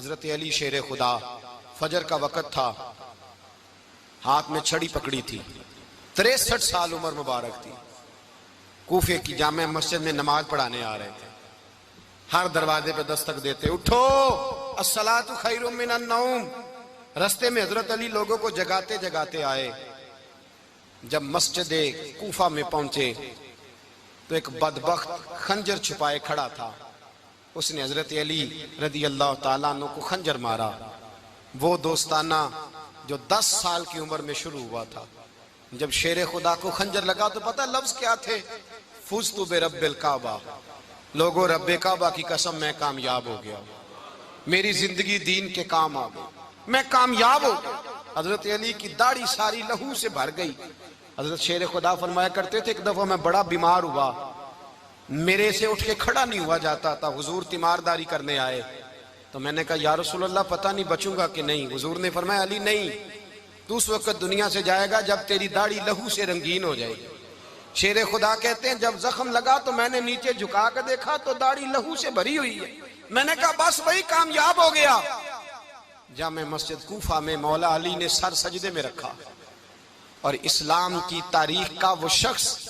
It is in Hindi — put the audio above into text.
हजरत अली शेर खुदा, फजर का वक़्त था, हाथ में छड़ी पकड़ी थी, 63 साल उम्र मुबारक थी। कूफे की जामे मस्जिद में नमाज पढ़ाने आ रहे थे। हर दरवाजे पे दस्तक देते, उठो अस्सलातु खैरुम मिनन नौम। रस्ते में हजरत अली लोगों को जगाते जगाते आए। जब मस्जिद कूफा में पहुंचे तो एक बदबख्त खंजर छुपाए खड़ा था। उसने हजरत अली रदी अल्लाह ताला अन्हु को खंजर मारा। वो दोस्ताना जो 10 साल की उम्र में शुरू हुआ था। जब शेर खुदा को खंजर लगा तो पता लफ्ज क्या थे? फुज़्तु बिरब्बिल काबा। लोगों, रब्बे काबा की कसम, मैं कामयाब हो गया, मेरी जिंदगी दीन के काम आ गई, मैं कामयाब हो गया। हजरत अली की दाढ़ी सारी लहू से भर गई। हजरत शेर खुदा फरमाया करते थे, एक दफा मैं बड़ा बीमार हुआ, मेरे से उठ के खड़ा नहीं हुआ जाता था। हुजूर तीमारदारी करने आए तो मैंने कहा या रसूल अल्लाह, पता नहीं बचूंगा कि नहीं। हुजूर ने फरमाया अली नहीं, तू उस वक्त दुनिया से जाएगा जब तेरी दाढ़ी लहू से रंगीन हो जाएगी। शेर खुदा कहते हैं जब जख्म लगा तो मैंने नीचे झुका कर देखा तो दाढ़ी लहू से भरी हुई है। मैंने कहा बस वही कामयाब हो गया। जामे मस्जिद कूफा में मौला अली ने सर सजदे में रखा और इस्लाम की तारीख का वो शख्स